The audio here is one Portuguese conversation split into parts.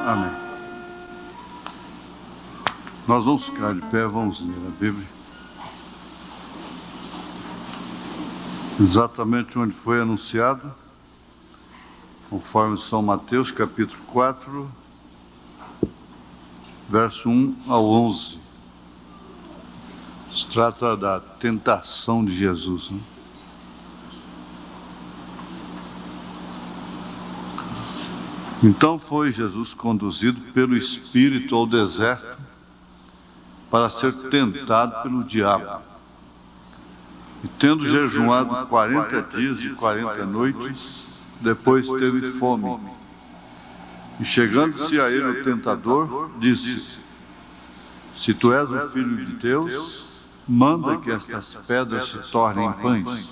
Amém. Nós vamos ficar de pé, vamos ler a Bíblia. Exatamente onde foi anunciado, conforme São Mateus, capítulo 4, verso 1 ao 11. Se trata da tentação de Jesus, né? Então foi Jesus conduzido pelo Espírito ao deserto para ser tentado pelo diabo. E tendo jejuado 40 dias e 40 noites, depois teve fome. E chegando-se a ele o tentador, disse: Se tu és o Filho de Deus, manda que estas pedras se tornem pães.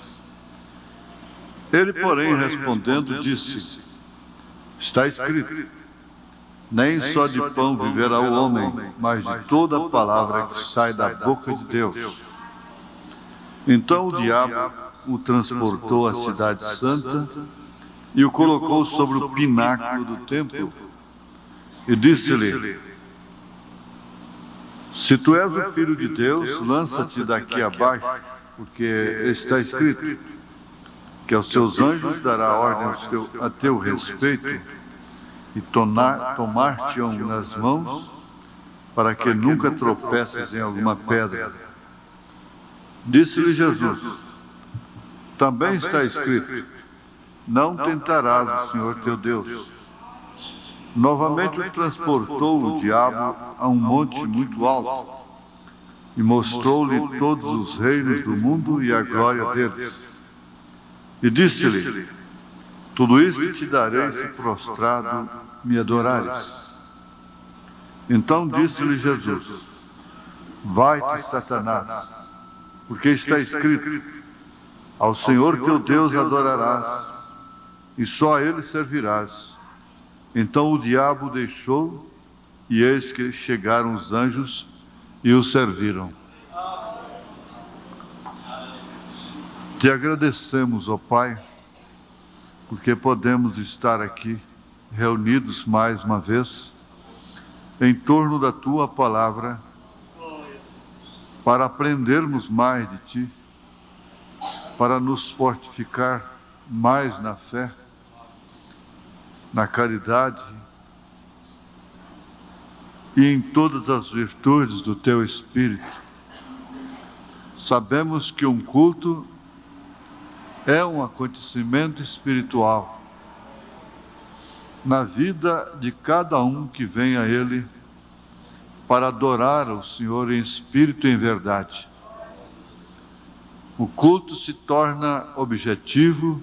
Ele, porém, respondendo, disse: Está escrito: Nem só de pão viverá o homem, mas de toda a palavra que sai da boca de Deus. Então o diabo o transportou à cidade santa e o colocou sobre o pináculo do templo e disse-lhe: Se tu és o Filho de Deus, lança-te daqui abaixo, porque está escrito que aos seus anjos dará ordem a teu respeito e tomar-te-ão nas mãos, para que nunca tropeces em alguma pedra. Disse-lhe Jesus: Também está escrito: Não tentarás o Senhor teu Deus. Novamente o transportou o diabo a um monte muito alto e mostrou-lhe todos os reinos do mundo e a glória deles. E disse-lhe: Tudo isto te darei se prostrado me adorares. Então disse-lhe Jesus: Vai-te, Satanás, porque está escrito: Ao Senhor teu Deus adorarás, e só a Ele servirás. Então o diabo deixou, e eis que chegaram os anjos e o serviram. Te agradecemos, ó Pai, porque podemos estar aqui reunidos mais uma vez em torno da Tua Palavra para aprendermos mais de Ti, para nos fortificar mais na fé, na caridade e em todas as virtudes do Teu Espírito. Sabemos que um culto é um acontecimento espiritual na vida de cada um que vem a Ele para adorar ao Senhor em espírito e em verdade. O culto se torna objetivo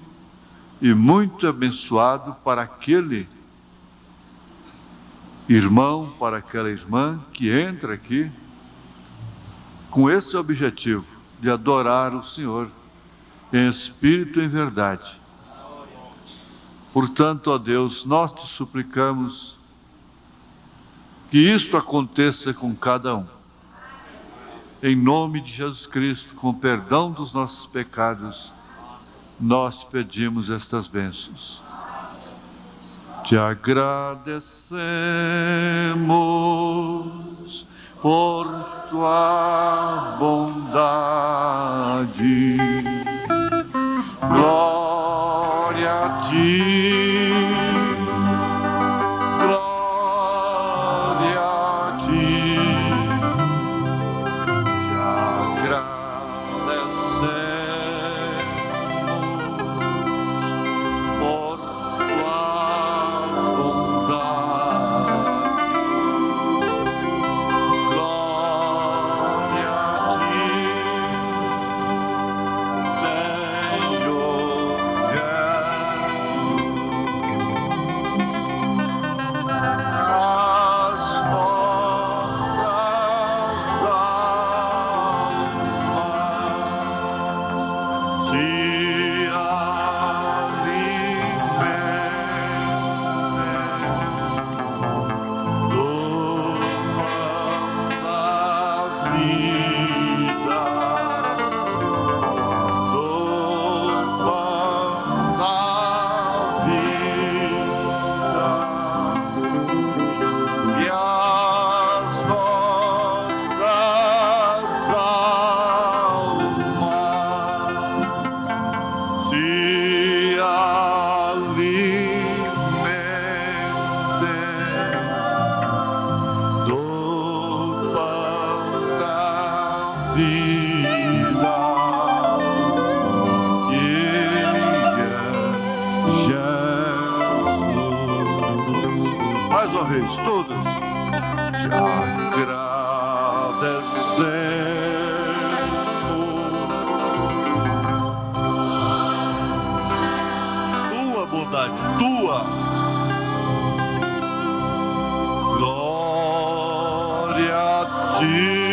e muito abençoado para aquele irmão, para aquela irmã que entra aqui com esse objetivo de adorar o Senhor em espírito e em verdade. Portanto, ó Deus, nós te suplicamos que isto aconteça com cada um. Em nome de Jesus Cristo, com perdão dos nossos pecados, nós pedimos estas bênçãos. Te agradecemos por tua bondade. Glória a Ti, glória a Ti. Te agradecemos por tua bondade. Glória a Ti, Senhor Jesus. Jesus. Mais uma vez, todos. Te agradecemos. Tua bondade, tua glória a ti.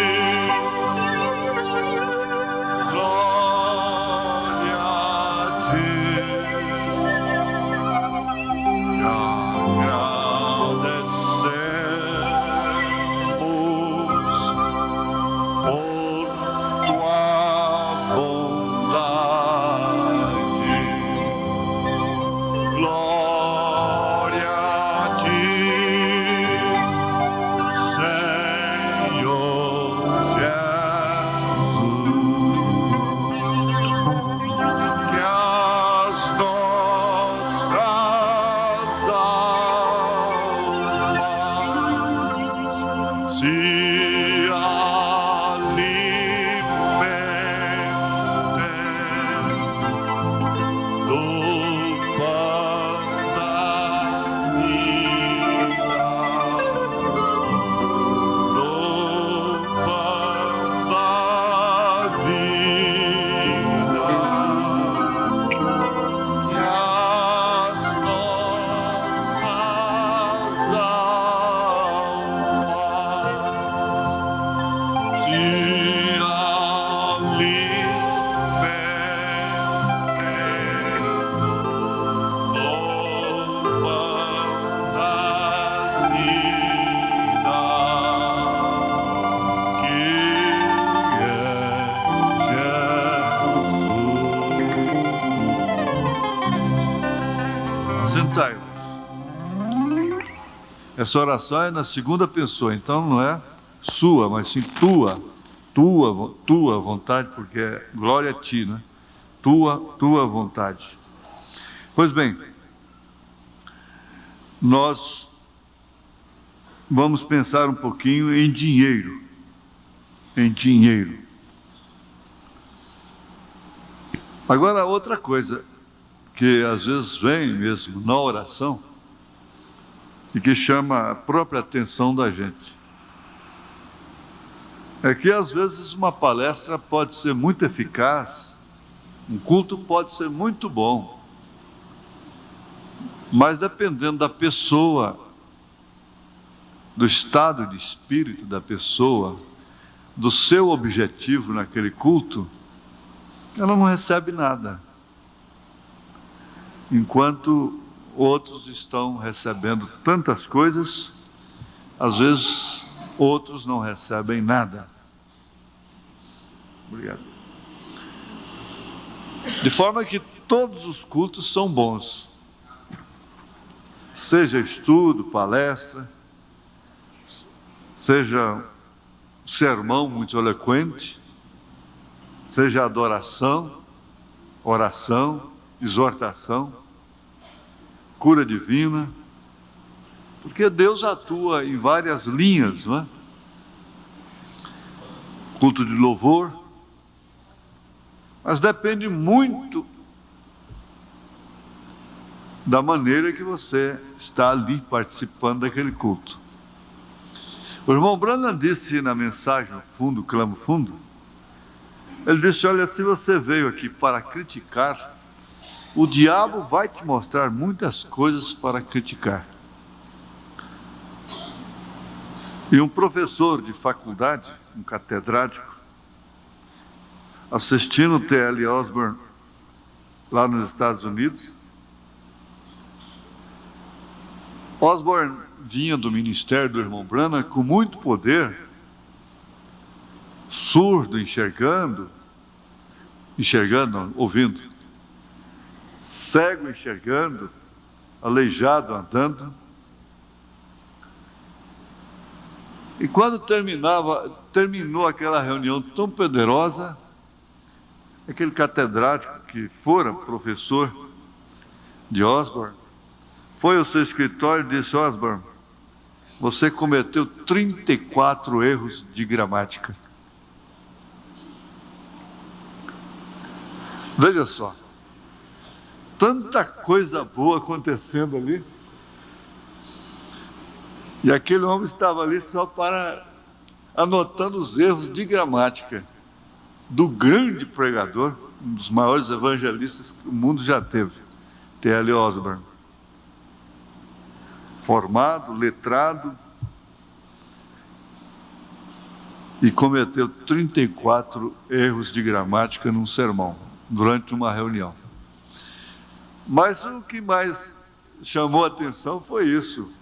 Sentai-vos. Essa oração é na segunda pessoa, então não é sua, mas sim tua vontade, porque é glória a ti, né? Tua vontade. Pois bem, nós vamos pensar um pouquinho em dinheiro. Em dinheiro. Agora, outra coisa que às vezes vem mesmo na oração e que chama a própria atenção da gente é que às vezes uma palestra pode ser muito eficaz, um culto pode ser muito bom, mas dependendo da pessoa, do estado de espírito da pessoa, do seu objetivo naquele culto, ela não recebe nada. Enquanto outros estão recebendo tantas coisas, às vezes outros não recebem nada. Obrigado. De forma que todos os cultos são bons. Seja estudo, palestra, seja sermão muito eloquente, seja adoração, oração, exortação, cura divina, porque Deus atua em várias linhas, não é? Culto de louvor, mas depende muito da maneira que você está ali participando daquele culto. O irmão Branham disse na mensagem No Fundo, Clamo Fundo, ele disse: olha, se você veio aqui para criticar, o diabo vai te mostrar muitas coisas para criticar. E um professor de faculdade, um catedrático, assistindo o T.L. Osborne lá nos Estados Unidos, Osborne vinha do ministério do irmão Branham com muito poder, surdo, ouvindo, cego enxergando, aleijado andando. E quando terminou aquela reunião tão poderosa, aquele catedrático que fora professor de Osborne, foi ao seu escritório e disse: Osborne, você cometeu 34 erros de gramática. Veja só, tanta coisa boa acontecendo ali. E aquele homem estava ali só para anotando os erros de gramática do grande pregador, um dos maiores evangelistas que o mundo já teve, T.L. Osborne. Formado, letrado, e cometeu 34 erros de gramática num sermão, durante uma reunião. Mas o que mais chamou a atenção foi isso.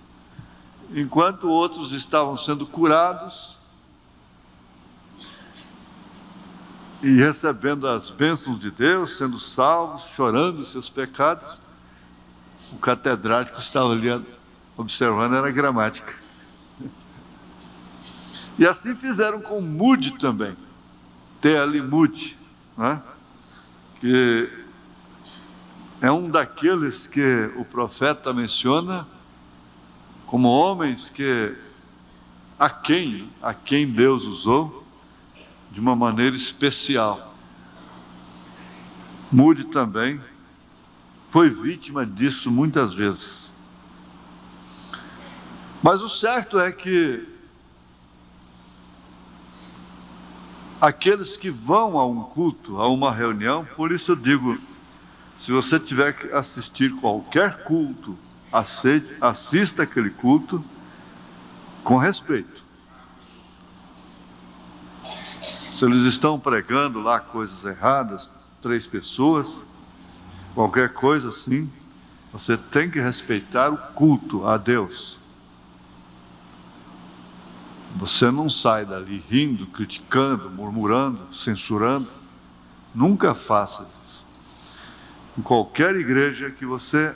Enquanto outros estavam sendo curados e recebendo as bênçãos de Deus, sendo salvos, chorando os seus pecados, o catedrático estava ali observando, era a gramática. E assim fizeram com Moody também, T.L. Moody, né? Que é um daqueles que o profeta menciona como homens que a quem Deus usou de uma maneira especial. Moody também foi vítima disso muitas vezes. Mas o certo é que aqueles que vão a um culto, a uma reunião, por isso eu digo, se você tiver que assistir qualquer culto, assista aquele culto com respeito. Se eles estão pregando lá coisas erradas, 3 pessoas, qualquer coisa assim, você tem que respeitar o culto a Deus. Você não sai dali rindo, criticando, murmurando, censurando. Nunca faça isso. Em qualquer igreja que você,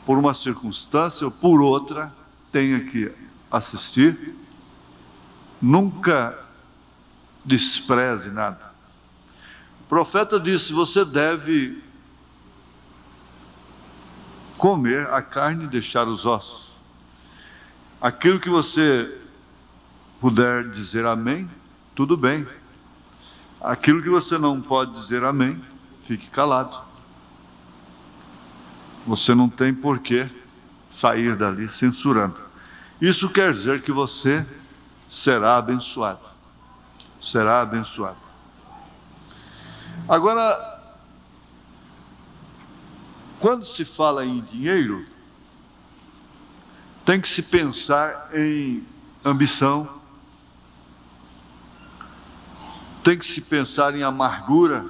por uma circunstância ou por outra, tenha que assistir, nunca despreze nada. O profeta disse: você deve comer a carne e deixar os ossos. Aquilo que você puder dizer amém, tudo bem. Aquilo que você não pode dizer amém, fique calado. Você não tem por que sair dali censurando. Isso quer dizer que você será abençoado. Será abençoado. Agora, quando se fala em dinheiro, tem que se pensar em ambição, tem que se pensar em amargura.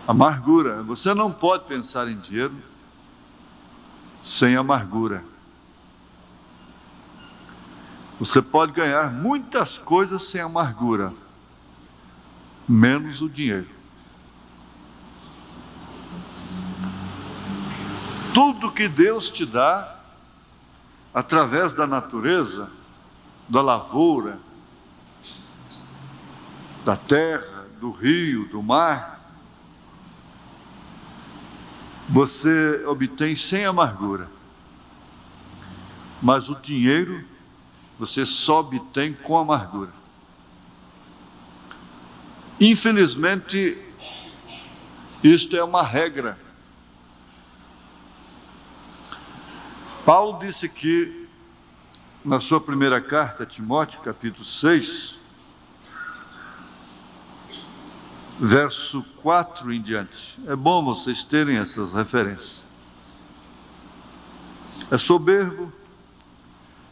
Amargura. Você não pode pensar em dinheiro sem amargura. Você pode ganhar muitas coisas sem amargura, menos o dinheiro. Tudo que Deus te dá, através da natureza, da lavoura, da terra, do rio, do mar, você obtém sem amargura. Mas o dinheiro, você só obtém com amargura. Infelizmente, isto é uma regra. Paulo disse que, na sua primeira carta a Timóteo, capítulo 6, verso 4 em diante. É bom vocês terem essas referências. É soberbo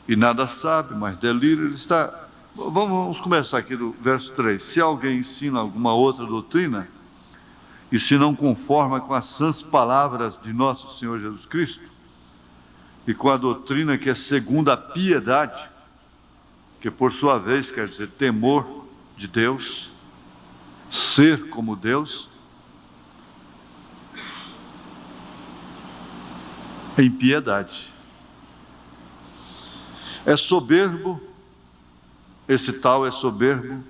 e nada sabe, mas delira. Ele está... Vamos começar aqui do verso 3. Se alguém ensina alguma outra doutrina, e se não conforma com as sãs palavras de nosso Senhor Jesus Cristo, e com a doutrina que é segundo a piedade, que por sua vez quer dizer temor de Deus, ser como Deus, em piedade. É soberbo, esse tal é soberbo,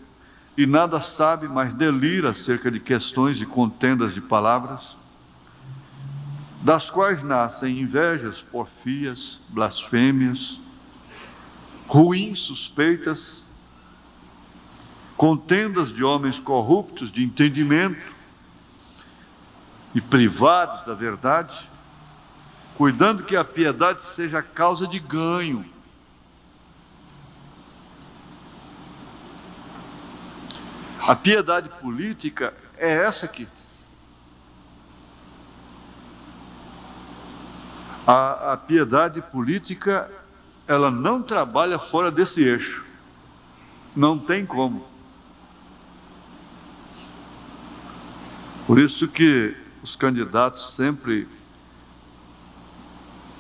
e nada sabe, mas delira acerca de questões e contendas de palavras, das quais nascem invejas, porfias, blasfêmias, ruins suspeitas, contendas de homens corruptos de entendimento, e privados da verdade, cuidando que a piedade seja causa de ganho. A piedade política é essa aqui. A piedade política, ela não trabalha fora desse eixo. Não tem como. Por isso que os candidatos sempre,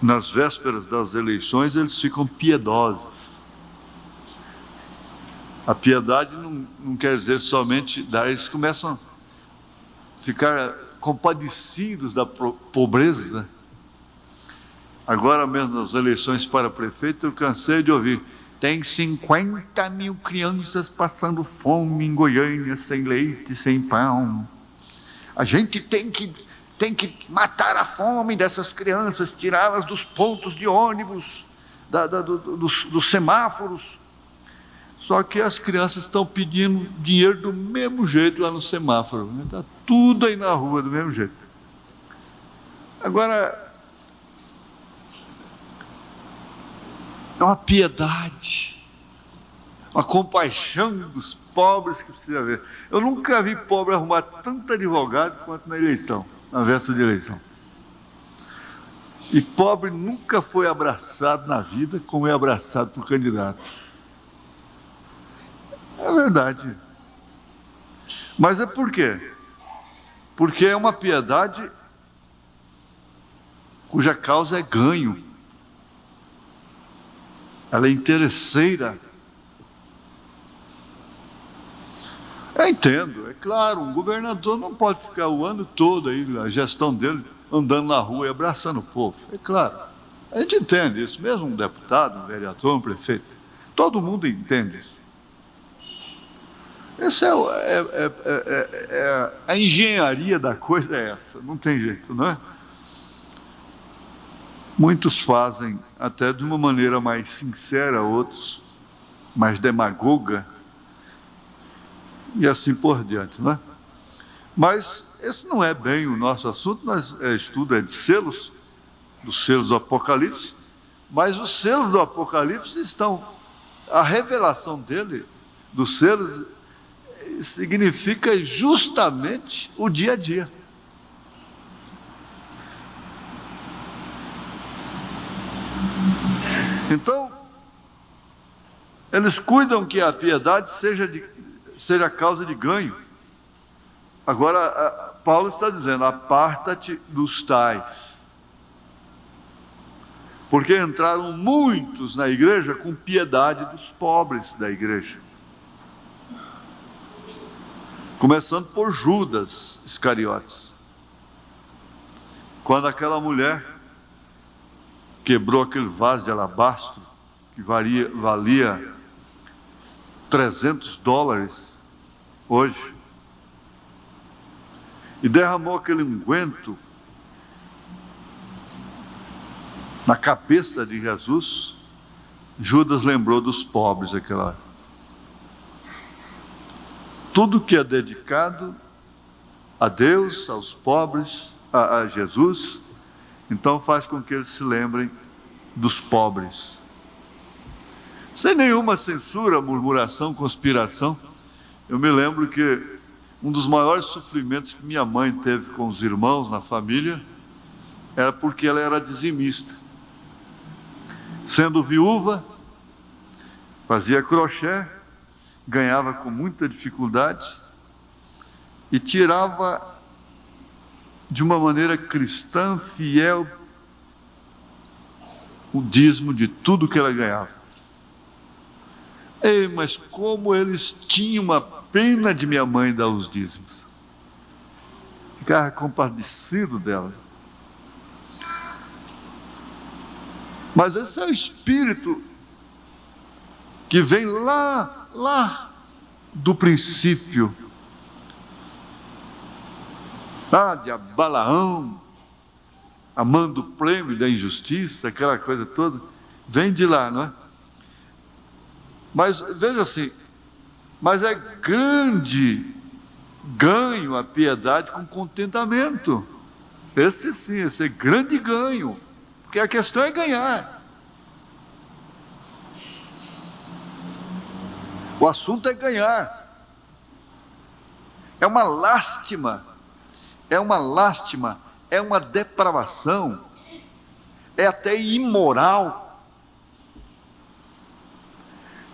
nas vésperas das eleições, eles ficam piedosos. A piedade não quer dizer somente dar, eles começam a ficar compadecidos da pobreza, né? Agora mesmo nas eleições para prefeito, eu cansei de ouvir: tem 50 mil crianças passando fome em Goiânia, sem leite, sem pão. A gente tem que matar a fome dessas crianças, tirá-las dos pontos de ônibus, dos semáforos. Só que as crianças estão pedindo dinheiro do mesmo jeito lá no semáforo. Está tudo aí na rua do mesmo jeito. Agora, é uma piedade, uma compaixão dos pobres que precisa haver. Eu nunca vi pobre arrumar tanto advogado quanto na eleição, na véspera de eleição. E pobre nunca foi abraçado na vida como é abraçado por candidato. É verdade. Mas é por quê? Porque é uma piedade cuja causa é ganho. Ela é interesseira. Eu entendo, é claro, um governador não pode ficar o ano todo aí, a gestão dele, andando na rua e abraçando o povo. É claro, a gente entende isso, mesmo um deputado, um vereador, um prefeito, todo mundo entende isso. Essa a engenharia da coisa é essa, não tem jeito, não é? Muitos fazem até de uma maneira mais sincera, outros mais demagoga, e assim por diante, não é? Mas esse não é bem o nosso assunto, nós estudo de selos, dos selos do Apocalipse, mas os selos do Apocalipse estão, a revelação dele, dos selos, significa justamente o dia a dia. Então, eles cuidam que a piedade seja causa de ganho. Agora, Paulo está dizendo: aparta-te dos tais. Porque entraram muitos na igreja com piedade dos pobres da igreja. Começando por Judas Iscariotes. Quando aquela mulher quebrou aquele vaso de alabastro, que valia $300 hoje, e derramou aquele unguento na cabeça de Jesus, Judas lembrou dos pobres naquela hora. Tudo que é dedicado a Deus, aos pobres, a Jesus, então faz com que eles se lembrem dos pobres. Sem nenhuma censura, murmuração, conspiração. Eu me lembro que um dos maiores sofrimentos que minha mãe teve com os irmãos na família era porque ela era dizimista. Sendo viúva, fazia crochê, ganhava com muita dificuldade e tirava de uma maneira cristã, fiel, o dízimo de tudo que ela ganhava. Ei, mas como eles tinham uma pena de minha mãe dar os dízimos. Ficava compadecido dela. Mas esse é o espírito que vem lá do princípio, de Balaão, amando o prêmio da injustiça, aquela coisa toda, vem de lá, não é? Mas veja assim, mas é grande ganho a piedade com contentamento. Esse sim, esse é grande ganho, porque a questão é ganhar. O assunto é ganhar. É uma lástima, é uma depravação, é até imoral.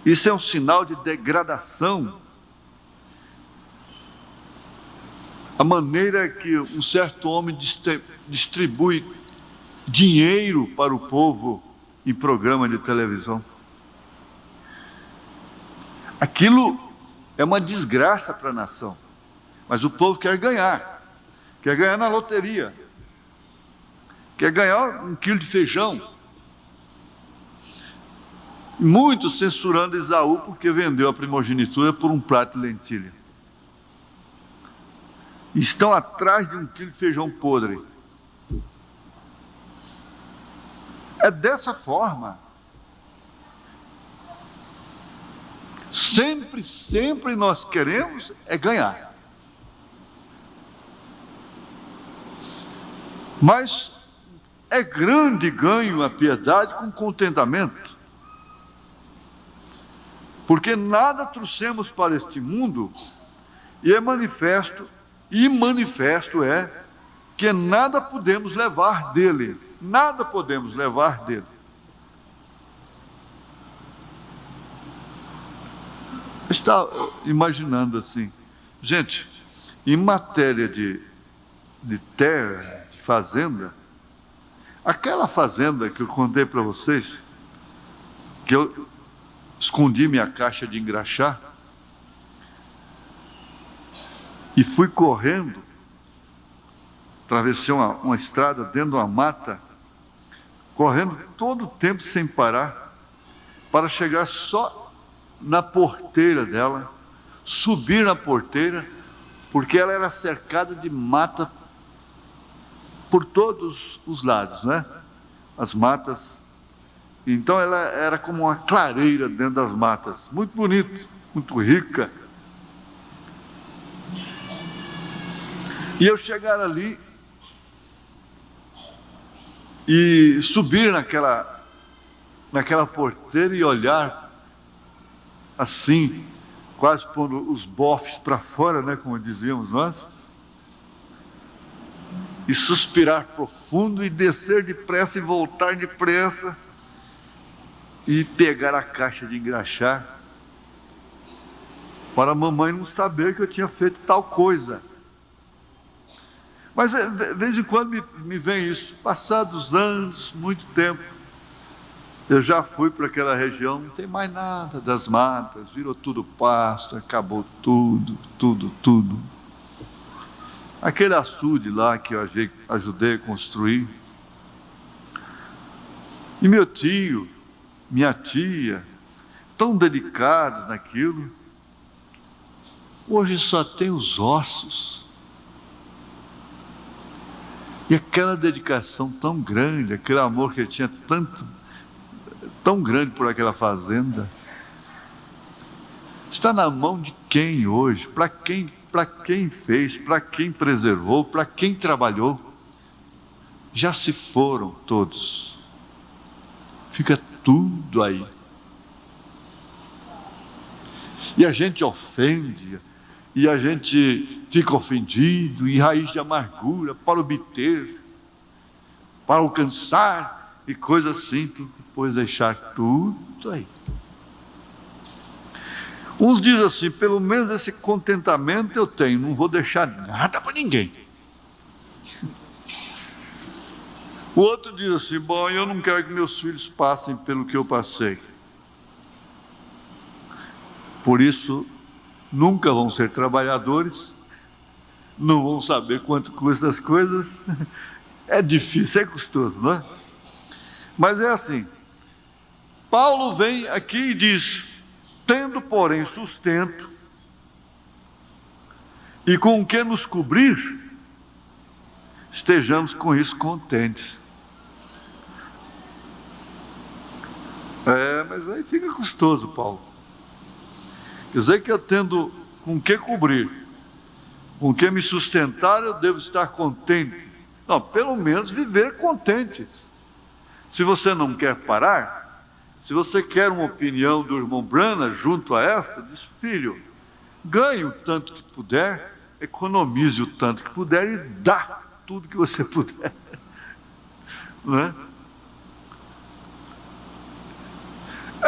Isso é um sinal de degradação. A maneira que um certo homem distribui dinheiro para o povo em programa de televisão. Aquilo é uma desgraça para a nação. Mas o povo quer ganhar na loteria, quer ganhar 1 quilo de feijão. Muitos censurando Esaú porque vendeu a primogenitura por um prato de lentilha. Estão atrás de 1 quilo de feijão podre. É dessa forma. Sempre nós queremos é ganhar. Mas é grande ganho a piedade com contentamento. Porque nada trouxemos para este mundo e manifesto é que nada podemos levar dele. Nada podemos levar dele. Está imaginando assim, gente, em matéria de terra, de fazenda, aquela fazenda que eu contei para vocês, que eu escondi minha caixa de engraxar e fui correndo, atravessei uma estrada dentro de uma mata, correndo todo o tempo sem parar, para chegar só na porteira dela, subir na porteira, porque ela era cercada de mata por todos os lados, né? As matas. Então ela era como uma clareira dentro das matas, muito bonita, muito rica. E eu chegar ali e subir naquela porteira e olhar assim, quase pondo os bofes para fora, né, como dizíamos nós, e suspirar profundo e descer depressa e voltar depressa e pegar a caixa de engraxar para a mamãe não saber que eu tinha feito tal coisa. Mas de vez em quando me vem isso. Passados anos, muito tempo, eu já fui para aquela região, não tem mais nada das matas, virou tudo pasto, acabou tudo. Aquele açude lá que eu ajudei a construir, e meu tio, minha tia, tão dedicados naquilo, hoje só tem os ossos. E aquela dedicação tão grande, aquele amor que ele tinha tão grande por aquela fazenda, está na mão de quem hoje? Para quem fez, para quem preservou, para quem trabalhou? Já se foram todos. Fica tudo aí. E a gente ofende, e a gente fica ofendido, e raiz de amargura para obter, para alcançar, e coisas assim, depois deixar tudo aí. Uns dizem assim, pelo menos esse contentamento eu tenho, não vou deixar nada para ninguém. O outro diz assim, bom, eu não quero que meus filhos passem pelo que eu passei. Por isso, nunca vão ser trabalhadores, não vão saber quanto custam as coisas. É difícil, é custoso, não é? Mas é assim, Paulo vem aqui e diz, tendo porém sustento, e com o que nos cobrir, estejamos com isso contentes. Mas aí fica custoso, Paulo. Quer dizer que eu tendo com o que cobrir, com o que me sustentar, eu devo estar contente. Não, pelo menos viver contentes. Se você não quer parar, se você quer uma opinião do irmão Branham junto a esta, diz: filho, ganhe o tanto que puder, economize o tanto que puder e dá tudo que você puder. Não é?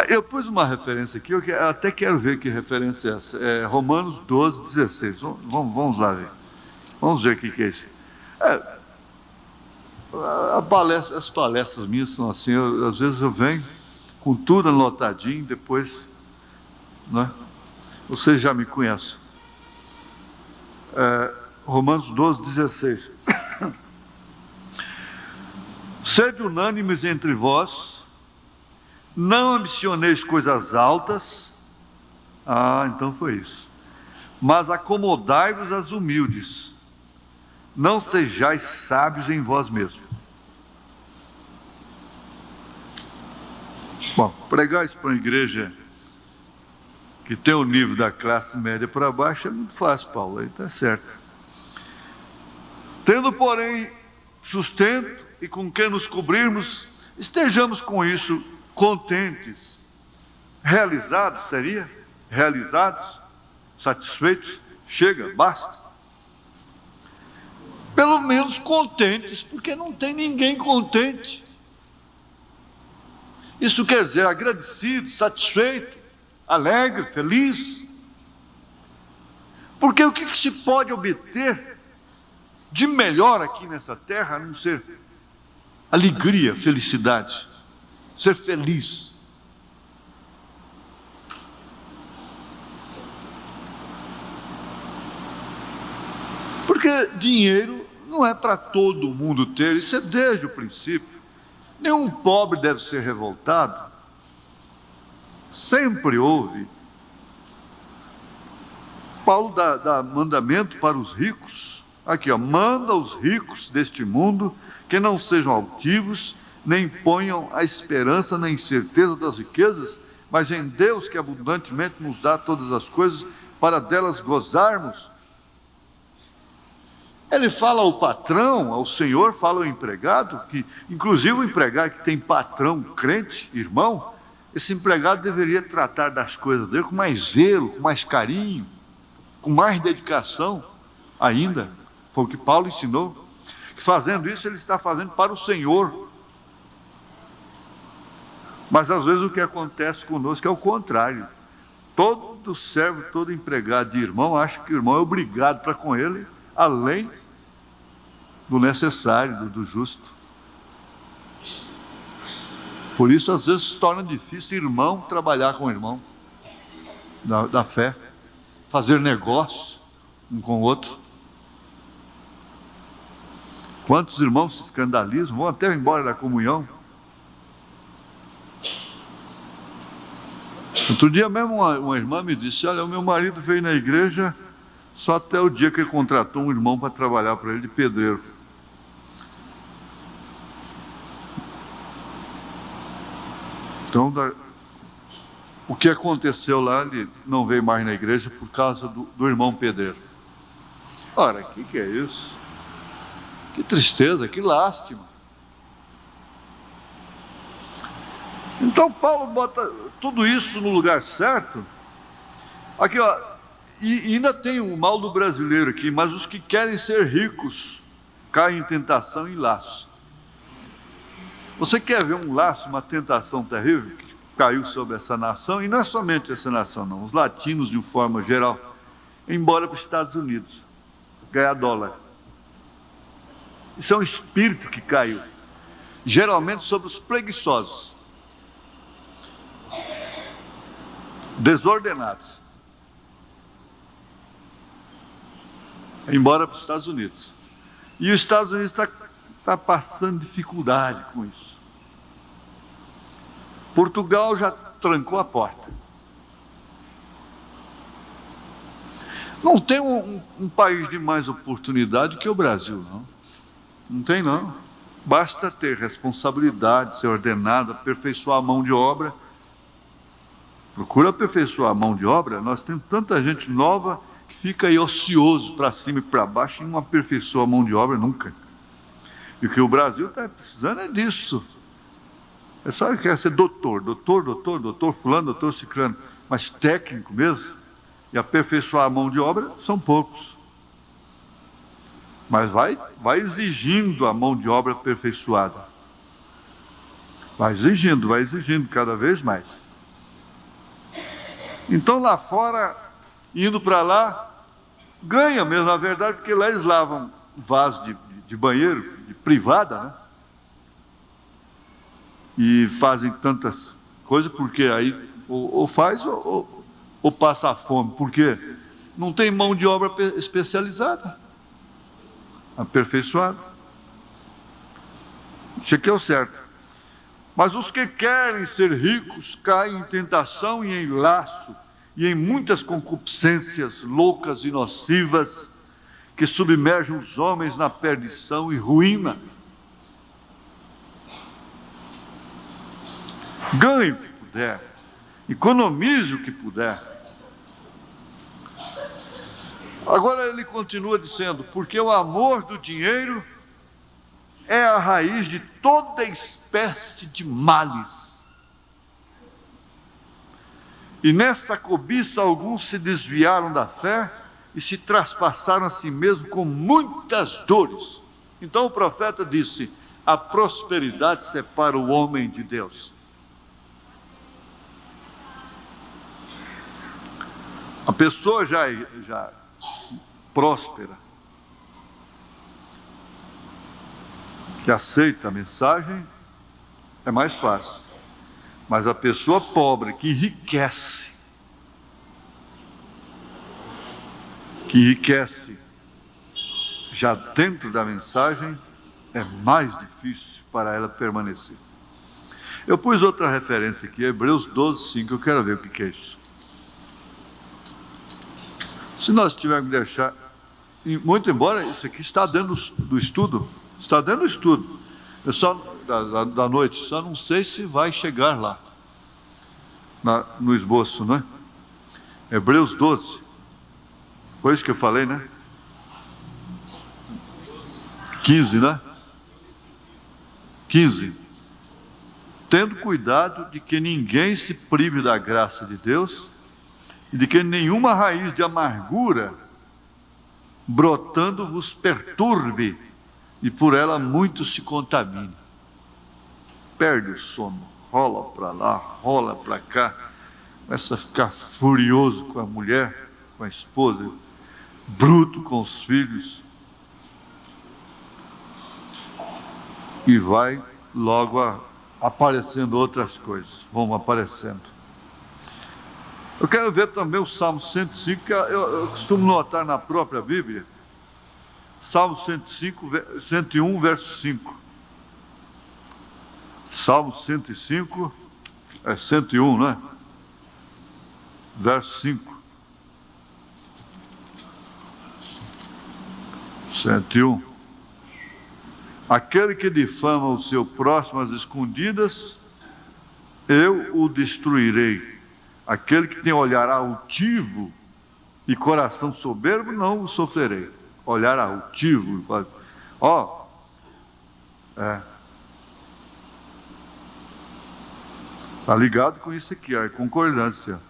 Eu pus uma referência aqui, eu até quero ver que referência é essa. É Romanos 12, 16. Vamos lá ver. Vamos ver o que é isso. As palestras minhas são assim, às vezes eu venho com tudo anotadinho, depois, né? Vocês já me conhecem. Romanos 12, 16. Sede unânimes entre vós, não ambicioneis coisas altas. Então foi isso. Mas acomodai-vos às humildes. Não sejais sábios em vós mesmos. Bom, pregar isso para uma igreja que tem o nível da classe média para baixo é muito fácil, Paulo, aí está certo. Tendo, porém, sustento e com que nos cobrirmos, estejamos com isso contentes. Realizados, seria? Realizados? Satisfeitos? Chega, basta. Pelo menos contentes, porque não tem ninguém contente. Isso quer dizer agradecido, satisfeito, alegre, feliz. Porque o que se pode obter de melhor aqui nessa terra, a não ser alegria, felicidade, ser feliz. Porque dinheiro não é para todo mundo ter, isso é desde o princípio. Nenhum pobre deve ser revoltado. Sempre houve. Paulo dá mandamento para os ricos. Aqui, manda os ricos deste mundo que não sejam altivos, nem ponham a esperança na incerteza das riquezas, mas em Deus que abundantemente nos dá todas as coisas para delas gozarmos. Ele fala ao patrão, ao senhor, fala ao empregado, que inclusive o empregado que tem patrão crente, irmão, esse empregado deveria tratar das coisas dele com mais zelo, com mais carinho, com mais dedicação ainda. Foi o que Paulo ensinou, que fazendo isso ele está fazendo para o Senhor. Mas às vezes o que acontece conosco é o contrário. Todo servo, todo empregado de irmão acha que o irmão é obrigado para com ele, além do necessário, do justo. Por isso às vezes se torna difícil irmão trabalhar com o irmão da fé, fazer negócio um com o outro. Quantos irmãos se escandalizam, vão até embora da comunhão. Outro dia mesmo uma irmã me disse: olha, o meu marido veio na igreja só até o dia que ele contratou um irmão para trabalhar para ele de pedreiro. Então, o que aconteceu lá, ele não veio mais na igreja por causa do irmão pedreiro. Ora, o que é isso? Que tristeza, que lástima. Então Paulo bota tudo isso no lugar certo. Aqui, e ainda tem o mal do brasileiro aqui, mas os que querem ser ricos caem em tentação e laço. Você quer ver um laço, uma tentação terrível que caiu sobre essa nação? E não é somente essa nação, não. Os latinos, de uma forma geral, embora para os Estados Unidos, ganhar dólar. Isso é um espírito que caiu, geralmente sobre os preguiçosos, desordenados, embora para os Estados Unidos. E os Estados Unidos está passando dificuldade com isso. Portugal já trancou a porta. Não tem um país de mais oportunidade que o Brasil, não. Não tem, não. Basta ter responsabilidade, ser ordenado, aperfeiçoar a mão de obra. Procura aperfeiçoar a mão de obra. Nós temos tanta gente nova que fica aí ocioso para cima e para baixo e não aperfeiçoa a mão de obra nunca. E o que o Brasil está precisando é disso. É só quer ser doutor, fulano, doutor ciclano, mas técnico mesmo, e aperfeiçoar a mão de obra, são poucos. Mas vai exigindo a mão de obra aperfeiçoada. Vai exigindo cada vez mais. Então lá fora, indo para lá, ganha mesmo, na verdade, porque lá eles lavam vaso de banheiro, de privada, né? E fazem tantas coisas, porque aí ou faz ou passa fome, porque não tem mão de obra especializada, aperfeiçoada. Isso aqui é o certo. Mas os que querem ser ricos caem em tentação e em laço, e em muitas concupiscências loucas e nocivas, que submergem os homens na perdição e ruína. Ganhe o que puder, economize o que puder. Agora ele continua dizendo, porque o amor do dinheiro é a raiz de toda espécie de males. E nessa cobiça alguns se desviaram da fé e se traspassaram a si mesmos com muitas dores. Então o profeta disse, a prosperidade separa o homem de Deus. A pessoa já próspera, que aceita a mensagem, é mais fácil. Mas a pessoa pobre, que enriquece já dentro da mensagem, é mais difícil para ela permanecer. Eu pus outra referência aqui, Hebreus 12, 5, eu quero ver o que é isso. Se nós tivermos que deixar, muito embora isso aqui está dentro do estudo, está dentro do estudo, eu só, da noite, só não sei se vai chegar lá, no esboço, não é? Hebreus 12, foi isso que eu falei, né? 15, né? 15. Tendo cuidado de que ninguém se prive da graça de Deus, e de que nenhuma raiz de amargura brotando vos perturbe, e por ela muito se contamine. Perde o sono, rola para lá, rola para cá, começa a ficar furioso com a mulher, com a esposa, bruto com os filhos, e vai logo aparecendo outras coisas, vão aparecendo. Eu quero ver também o Salmo 105, que eu costumo notar na própria Bíblia. Salmo 101, verso 5. Salmo 105, 101, né? Verso 5. 101. Aquele que difama o seu próximo às escondidas, eu o destruirei. Aquele que tem olhar altivo e coração soberbo, não o sofrerei. Olhar altivo, está ligado com isso aqui, a concordância.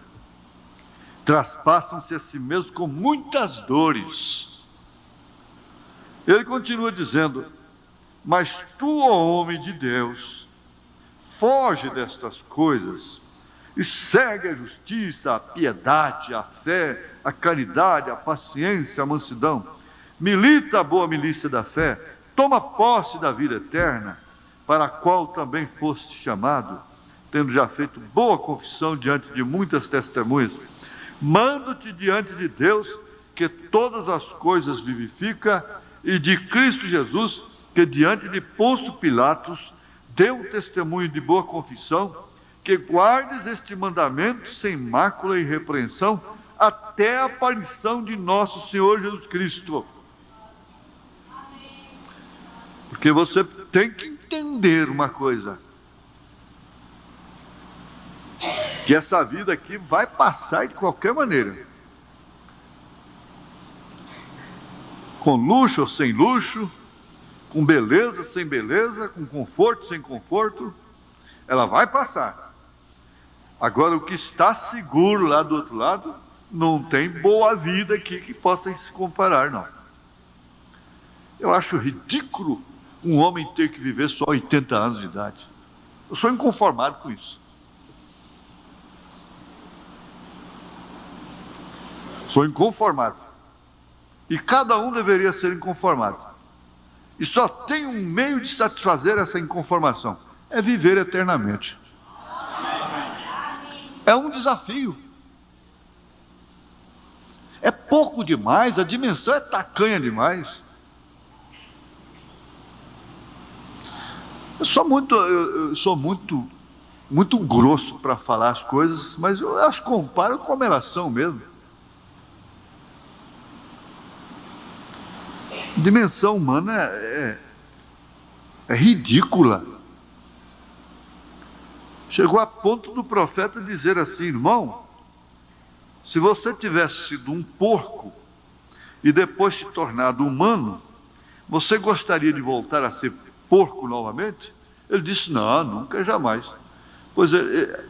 Traspassam-se a si mesmos com muitas dores. Ele continua dizendo, mas tu, ó homem de Deus, foge destas coisas, e segue a justiça, a piedade, a fé, a caridade, a paciência, a mansidão. Milita a boa milícia da fé, toma posse da vida eterna, para a qual também foste chamado, tendo já feito boa confissão diante de muitas testemunhas. Mando-te diante de Deus, que todas as coisas vivifica, e de Cristo Jesus, que diante de Pôncio Pilatos deu testemunho de boa confissão, que guardes este mandamento sem mácula e repreensão, até a aparição de nosso Senhor Jesus Cristo. Porque você tem que entender uma coisa, que essa vida aqui vai passar de qualquer maneira, com luxo ou sem luxo, com beleza, sem beleza, com conforto, sem conforto, ela vai passar. Agora, o que está seguro lá do outro lado, não tem boa vida aqui que possa se comparar, não. Eu acho ridículo um homem ter que viver só 80 anos de idade. Eu sou inconformado com isso. Sou inconformado. E cada um deveria ser inconformado. E só tem um meio de satisfazer essa inconformação: é viver eternamente. É um desafio. É pouco demais, a dimensão é tacanha demais. Eu sou muito grosso para falar as coisas, mas eu as comparo como elas são mesmo. A dimensão humana é ridícula. Chegou a ponto do profeta dizer assim: irmão, se você tivesse sido um porco e depois se tornado humano, você gostaria de voltar a ser porco novamente? Ele disse: não, nunca, jamais. Pois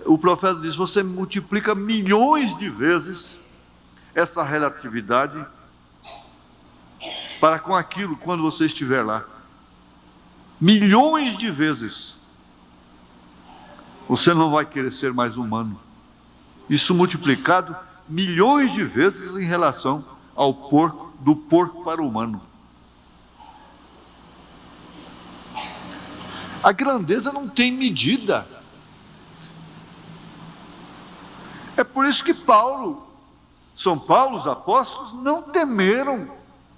o profeta diz: você multiplica milhões de vezes essa relatividade para com aquilo quando você estiver lá. Milhões de vezes. Você não vai querer ser mais humano. Isso multiplicado milhões de vezes em relação ao porco, do porco para o humano. A grandeza não tem medida. É por isso que São Paulo, os apóstolos, não temeram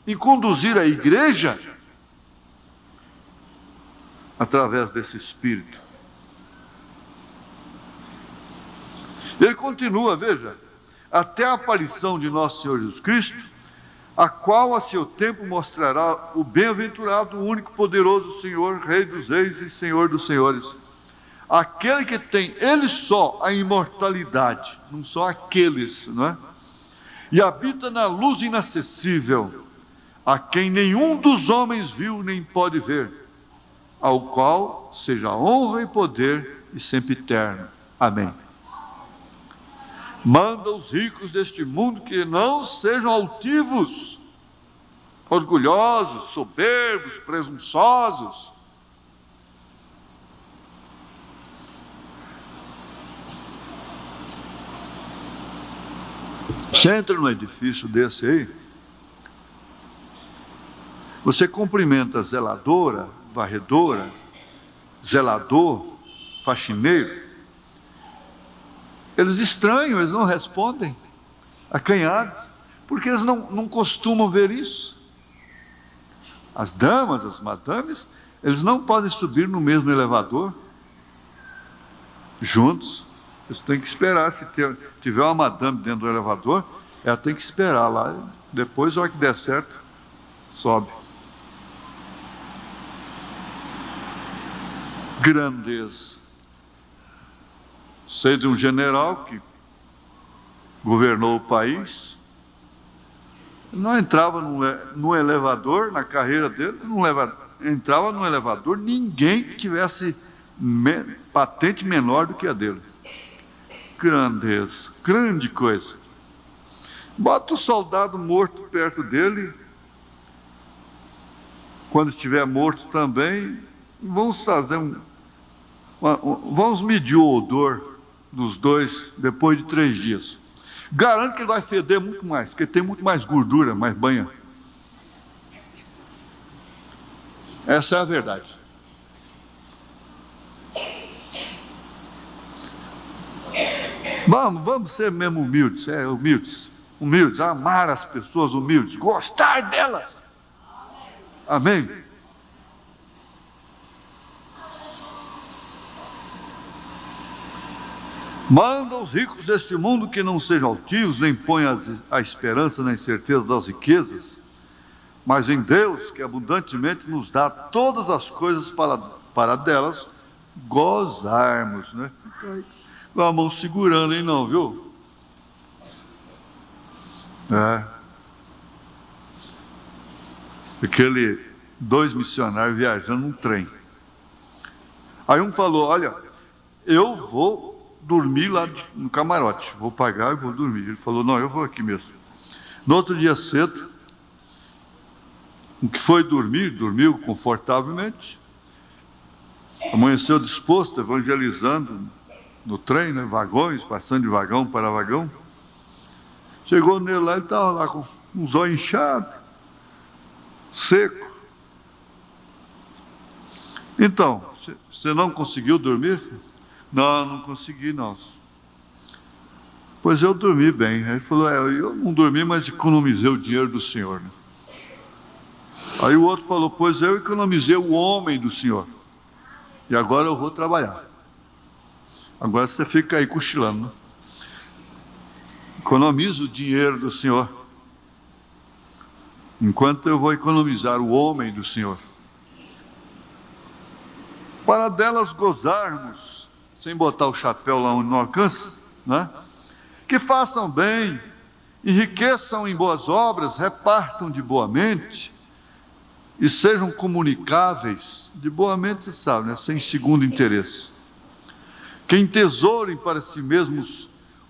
em conduzir a igreja através desse Espírito. Ele continua, veja, até a aparição de nosso Senhor Jesus Cristo, a qual a seu tempo mostrará o bem-aventurado, o único poderoso Senhor, Rei dos reis e Senhor dos senhores. Aquele que tem, ele só, a imortalidade, não só aqueles, não é? E habita na luz inacessível, a quem nenhum dos homens viu nem pode ver, ao qual seja honra e poder e sempre eterno. Amém. Manda os ricos deste mundo que não sejam altivos, orgulhosos, soberbos, presunçosos. Você entra num edifício desse aí, você cumprimenta a zeladora, varredora, zelador, faxineiro. Eles estranham, eles não respondem, acanhados, porque eles não costumam ver isso. As damas, as madames, eles não podem subir no mesmo elevador, juntos. Eles têm que esperar, se tiver uma madame dentro do elevador, ela tem que esperar lá, depois, a hora que der certo, sobe. Grandeza. Sei de um general que governou o país, não entrava no elevador, na carreira dele, entrava no elevador ninguém que tivesse patente menor do que a dele. Grandeza, grande coisa. Bota o soldado morto perto dele, quando estiver morto também, vamos fazer vamos medir o odor dos dois depois de 3 dias. Garanto que ele vai feder muito mais, porque tem muito mais gordura, mais banha. Essa é a verdade. Vamos ser mesmo humildes, humildes, amar as pessoas humildes, gostar delas. Amém? Manda os ricos deste mundo que não sejam altivos, nem ponham a esperança na incerteza das riquezas, mas em Deus, que abundantemente nos dá todas as coisas para delas gozarmos, né? Com a mão segurando, hein, não, viu? 2 missionários viajando num trem. Aí um falou, olha, eu vou dormir lá no camarote, vou pagar e vou dormir. Ele falou, não, eu vou aqui mesmo. No outro dia cedo, o que foi dormir, dormiu confortavelmente, amanheceu disposto, evangelizando no trem, né, vagões, passando de vagão para vagão. Chegou nele lá, ele estava lá com um zóio inchado, seco. Então, você não conseguiu dormir? Não, não consegui não. Pois eu dormi bem. Aí ele falou, eu não dormi, mas economizei o dinheiro do senhor. Né? Aí o outro falou, pois eu economizei o homem do senhor. E agora eu vou trabalhar. Agora você fica aí cochilando. Né? Economiza o dinheiro do senhor. Enquanto eu vou economizar o homem do senhor. Para delas gozarmos, sem botar o chapéu lá onde não alcança, né? Que façam bem, enriqueçam em boas obras, repartam de boa mente e sejam comunicáveis, de boa mente você sabe, né? Sem segundo interesse. Que entesourem para si mesmos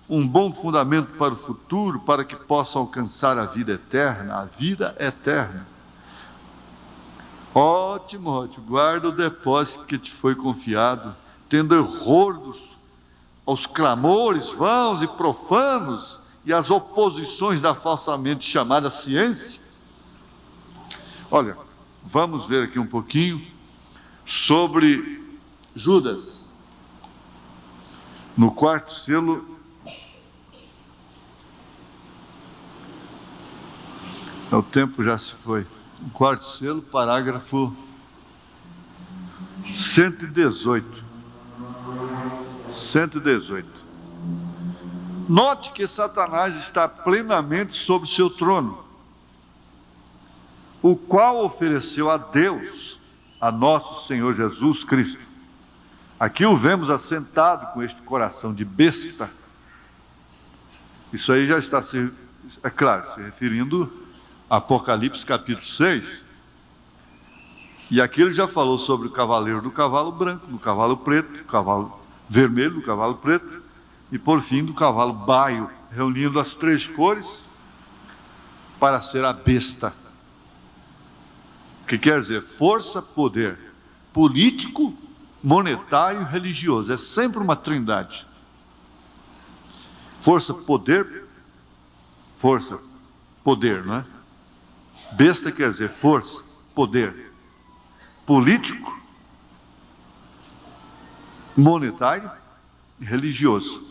um bom fundamento para o futuro, para que possam alcançar a vida eterna, a vida eterna. Ó Timóteo, guarda o depósito que te foi confiado, tendo horror aos clamores vãos e profanos e às oposições da falsamente chamada ciência. Olha, vamos ver aqui um pouquinho sobre Judas. No 4º selo, o tempo já se foi. No 4º selo, parágrafo 118. 118. Note que Satanás está plenamente sobre seu trono, o qual ofereceu a Deus, a nosso Senhor Jesus Cristo. Aqui o vemos assentado com este coração de besta. Isso aí já está, é claro, se referindo a Apocalipse capítulo 6. E aqui ele já falou sobre o cavaleiro do cavalo branco, do cavalo preto, do cavalo vermelho, do cavalo preto, e por fim do cavalo baio, reunindo as 3 cores para ser a besta. Que quer dizer força, poder, político, monetário e religioso. É sempre uma trindade. Força, poder, não é? Besta quer dizer força, poder, político, monetário e religioso.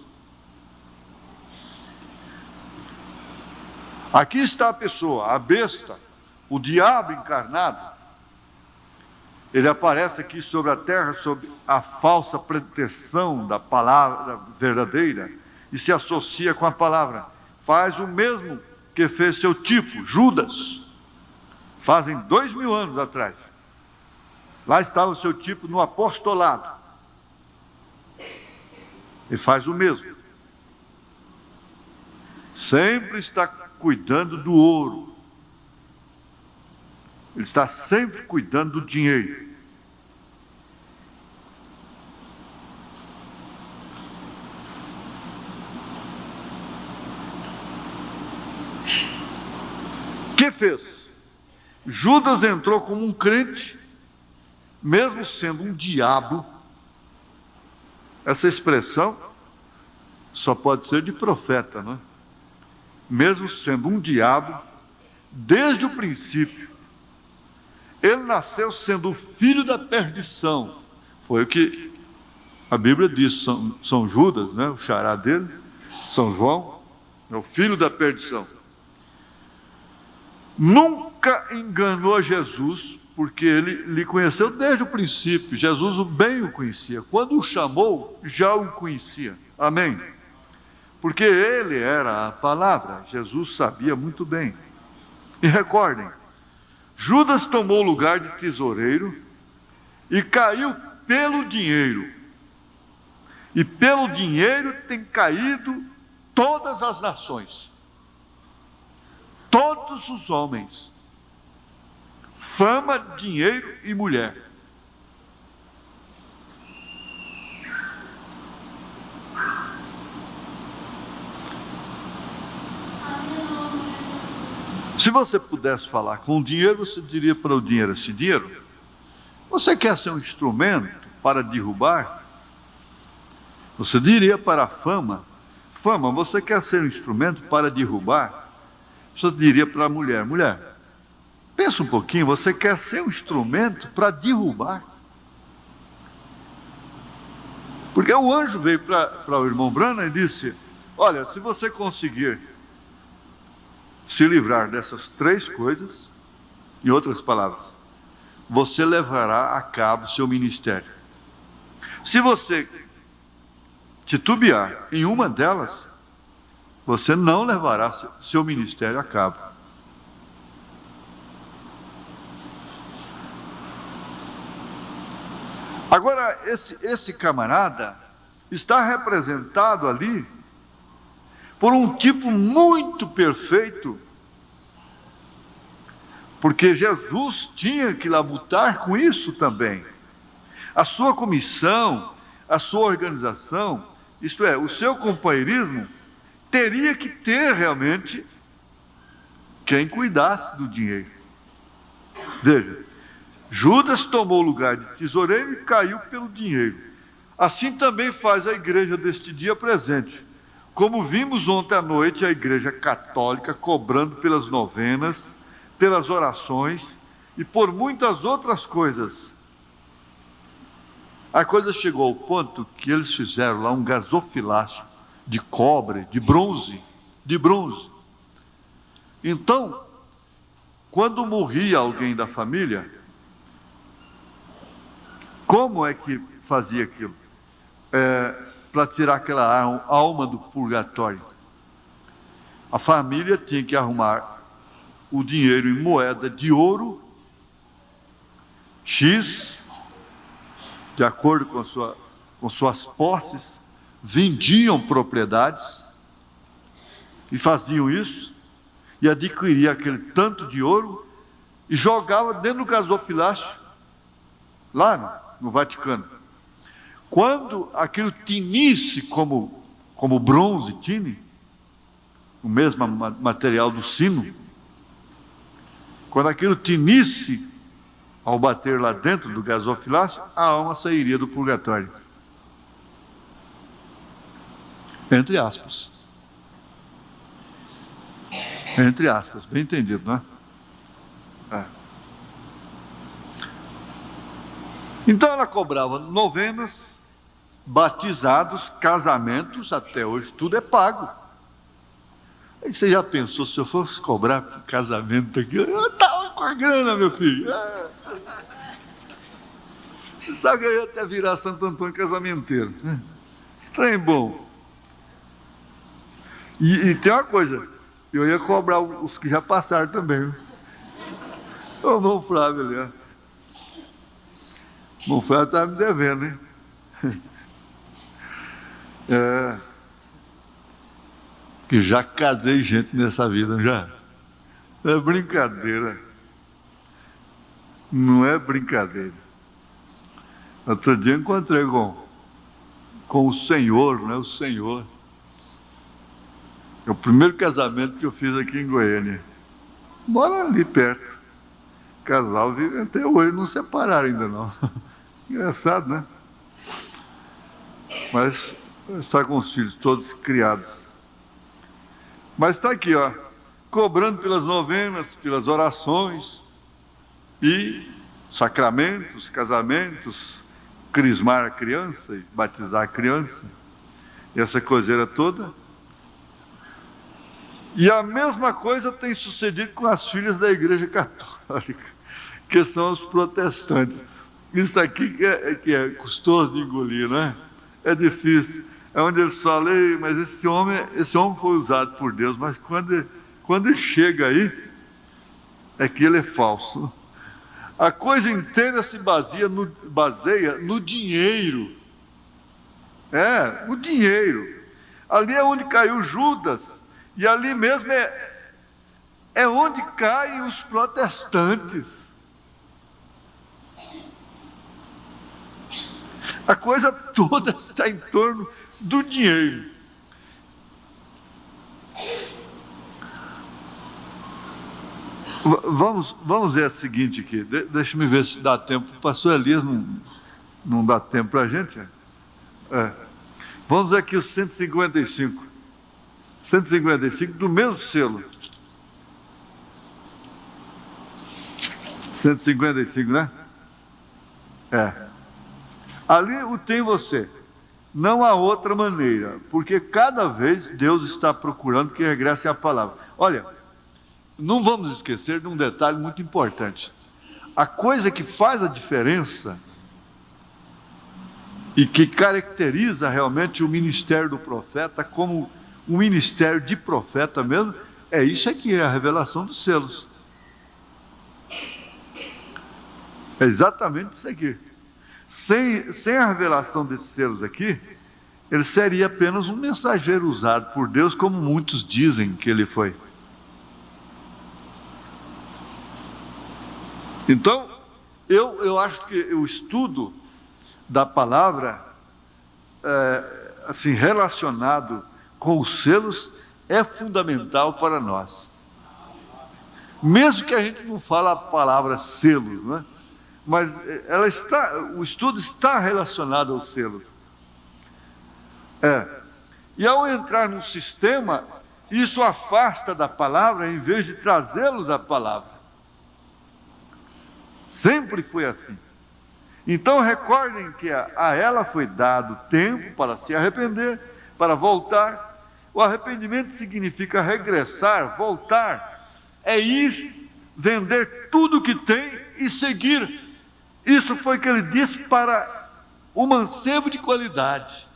Aqui está a pessoa, a besta, o diabo encarnado. Ele aparece aqui sobre a terra, sob a falsa pretensão da palavra verdadeira, e se associa com a palavra. Faz o mesmo que fez seu tipo, Judas, fazem 2000 anos atrás. Lá estava o seu tipo no apostolado. Ele faz o mesmo. Sempre está cuidando do ouro. Ele está sempre cuidando do dinheiro. O que fez? Judas entrou como um crente, mesmo sendo um diabo. Essa expressão só pode ser de profeta, não é? Mesmo sendo um diabo, desde o princípio, ele nasceu sendo o filho da perdição. Foi o que a Bíblia diz, São Judas, né? O xará dele, São João, é o filho da perdição. Nunca enganou a Jesus, porque ele lhe conheceu desde o princípio. Jesus bem o conhecia. Quando o chamou, já o conhecia. Amém? Porque ele era a palavra. Jesus sabia muito bem. E recordem, Judas tomou o lugar de tesoureiro e caiu pelo dinheiro. E pelo dinheiro tem caído todas as nações. Todos os homens fama, dinheiro e mulher. Se você pudesse falar com o dinheiro, você diria para o dinheiro assim: dinheiro, você quer ser um instrumento para derrubar? Você diria para a fama: fama, você quer ser um instrumento para derrubar? Você diria para a mulher: mulher, pensa um pouquinho, você quer ser um instrumento para derrubar? Porque o anjo veio para o irmão Branham e disse: olha, se você conseguir se livrar dessas três coisas, em outras palavras, você levará a cabo seu ministério. Se você titubear em uma delas, você não levará seu ministério a cabo. Agora, esse camarada está representado ali por um tipo muito perfeito, porque Jesus tinha que labutar com isso também. A sua comissão, a sua organização, isto é, o seu companheirismo, teria que ter realmente quem cuidasse do dinheiro. Veja, Judas tomou o lugar de tesoureiro e caiu pelo dinheiro. Assim também faz a igreja deste dia presente. Como vimos ontem à noite, a igreja católica cobrando pelas novenas, pelas orações e por muitas outras coisas. A coisa chegou ao ponto que eles fizeram lá um gasofilácio de cobre, de bronze. Então, quando morria alguém da família, como é que fazia aquilo? Para tirar aquela alma do purgatório. A família tinha que arrumar o dinheiro em moeda de ouro, X, de acordo com suas posses, vendiam propriedades e faziam isso, e adquiriam aquele tanto de ouro e jogavam dentro do gasofilácio, lá no Vaticano. Quando aquilo tinisse como bronze tine, o mesmo material do sino, quando aquilo tinisse ao bater lá dentro do gasofilácio, a alma sairia do purgatório. Entre aspas. Entre aspas, bem entendido, não é? Então ela cobrava novenas, batizados, casamentos, até hoje tudo é pago. Aí você já pensou, se eu fosse cobrar por casamento aqui, eu estava com a grana, meu filho. Você sabe que eu ia até virar Santo Antônio casamenteiro. Trem bom. E tem uma coisa, eu ia cobrar os que já passaram também. O irmão Flávio ali, ó. O irmão Flávio estava me devendo, hein? Que já casei gente nessa vida, já. É brincadeira. Não é brincadeira. Outro dia eu encontrei com o Senhor, né? O Senhor. É o primeiro casamento que eu fiz aqui em Goiânia. Mora ali perto. O casal vive até hoje, não separaram ainda não. Engraçado, né? Mas está com os filhos todos criados. Mas está aqui, ó, cobrando pelas novenas, pelas orações e sacramentos, casamentos, crismar a criança e batizar a criança, e essa coiseira toda. E a mesma coisa tem sucedido com as filhas da Igreja Católica, que são os protestantes. Isso aqui que é custoso de engolir, não é? É difícil. É onde eles falam: mas esse homem foi usado por Deus, mas quando ele chega aí, é que ele é falso. A coisa inteira se baseia no dinheiro. No dinheiro. Ali é onde caiu Judas, e ali mesmo é onde caem os protestantes. A coisa toda está em torno do dinheiro. Vamos ver a seguinte aqui. Deixa eu ver se dá tempo. O pastor Elias não dá tempo para a gente. Vamos ver aqui os 155. 155 do mesmo selo. 155, né? Ali o tem você. Não há outra maneira, porque cada vez Deus está procurando que regresse à palavra. Olha, não vamos esquecer de um detalhe muito importante. A coisa que faz a diferença e que caracteriza realmente o ministério do profeta como um ministério de profeta mesmo, é isso aqui, é a revelação dos selos. É exatamente isso aqui. Sem a revelação desses selos aqui, ele seria apenas um mensageiro usado por Deus, como muitos dizem que ele foi. Então, eu acho que o estudo da palavra, assim, relacionado com os selos, é fundamental para nós. Mesmo que a gente não fale a palavra selos, né? Mas o estudo está relacionado aos selos. E ao entrar no sistema, isso afasta da palavra em vez de trazê-los à palavra. Sempre foi assim. Então recordem que a ela foi dado tempo para se arrepender, para voltar. O arrependimento significa regressar, voltar. É ir, vender tudo o que tem e seguir. Isso foi o que ele disse para o mancebo de qualidade.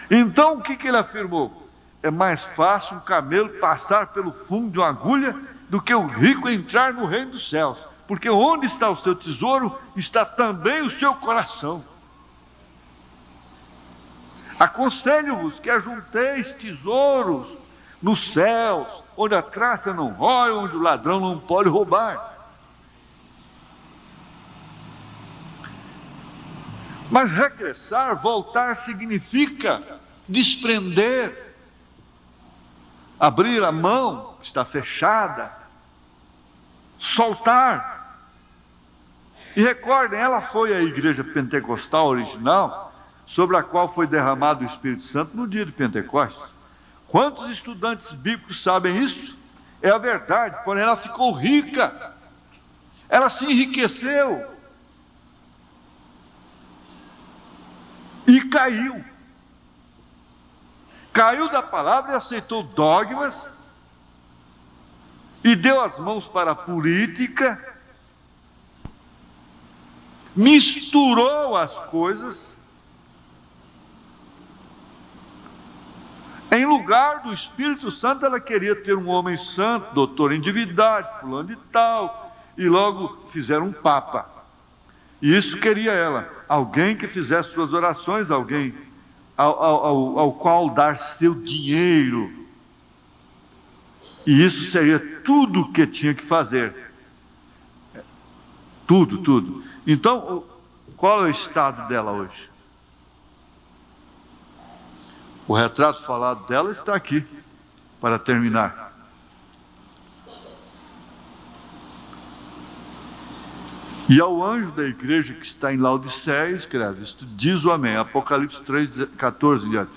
Então o que ele afirmou? É mais fácil um camelo passar pelo fundo de uma agulha do que o rico entrar no reino dos céus. Porque onde está o seu tesouro, está também o seu coração. Aconselho-vos que ajunteis tesouros nos céus, onde a traça não rói, onde o ladrão não pode roubar. Mas regressar, voltar, significa desprender, abrir a mão que está fechada, soltar. E recordem, ela foi a igreja pentecostal original, sobre a qual foi derramado o Espírito Santo no dia de Pentecostes. Quantos estudantes bíblicos sabem isso? É a verdade, porém ela ficou rica, ela se enriqueceu e caiu. Caiu da palavra e aceitou dogmas, e deu as mãos para a política, misturou as coisas. Em lugar do Espírito Santo, ela queria ter um homem santo, doutor em divindade, fulano de tal, e logo fizeram um papa. E isso queria ela, alguém que fizesse suas orações, alguém ao qual dar seu dinheiro. E isso seria tudo o que tinha que fazer. Tudo. Então, qual é o estado dela hoje? O retrato falado dela está aqui, para terminar. E ao anjo da igreja que está em Laodiceia, escreve, isto diz o Amém, Apocalipse 3, 14 em diante.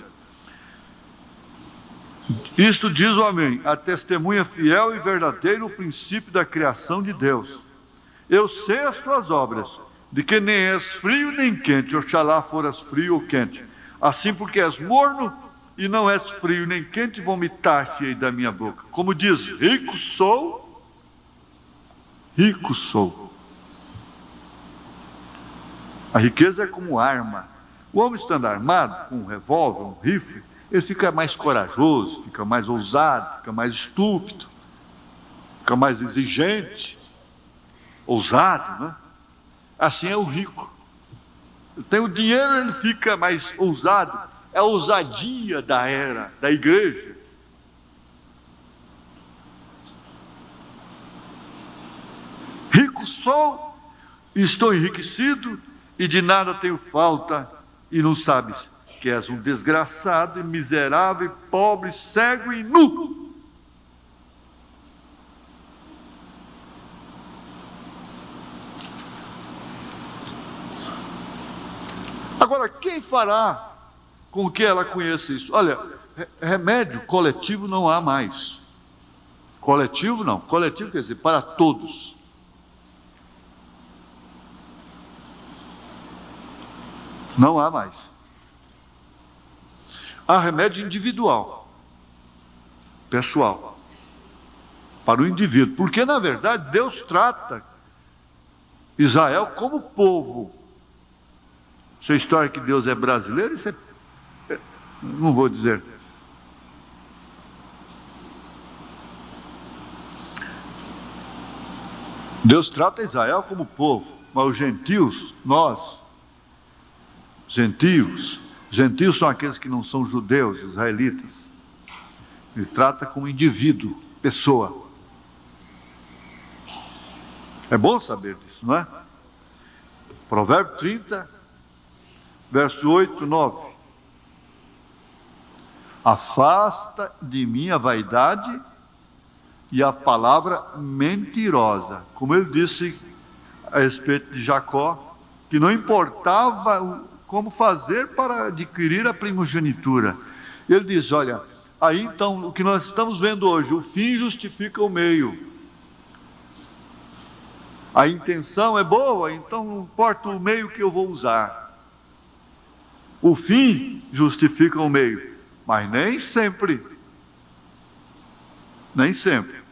Isto diz o Amém, a testemunha fiel e verdadeira, o princípio da criação de Deus. Eu sei as tuas obras, de que nem és frio nem quente, oxalá foras frio ou quente. Assim porque és morno e não és frio nem quente, vomitar-te-ei da minha boca. Como diz, rico sou. A riqueza é como arma. O homem estando armado, com um revólver, um rifle, ele fica mais corajoso, fica mais ousado, fica mais estúpido, fica mais exigente, ousado, né? Assim é o rico. Ele tem o dinheiro, ele fica mais ousado. É a ousadia da era, da igreja. Rico sou, estou enriquecido e de nada tenho falta, e não sabes que és um desgraçado, e miserável, e pobre, cego e nu. Agora, quem fará com que ela conheça isso? Olha, remédio coletivo não há mais. Coletivo não, coletivo quer dizer para todos. Não há mais. Há remédio individual, pessoal, para o indivíduo, porque na verdade Deus trata Israel como povo. Essa história que Deus é brasileiro, isso não vou dizer. Deus trata Israel como povo, mas os gentios, nós, gentios são aqueles que não são judeus, israelitas. Ele trata como indivíduo, pessoa. É bom saber disso, não é? Provérbio 30, verso 8, 9. Afasta de mim a vaidade e a palavra mentirosa. Como ele disse a respeito de Jacó, que não importava como fazer para adquirir a primogenitura. Ele diz, olha, aí então, o que nós estamos vendo hoje, o fim justifica o meio. A intenção é boa, então não importa o meio que eu vou usar. O fim justifica o meio, mas nem sempre. Nem sempre.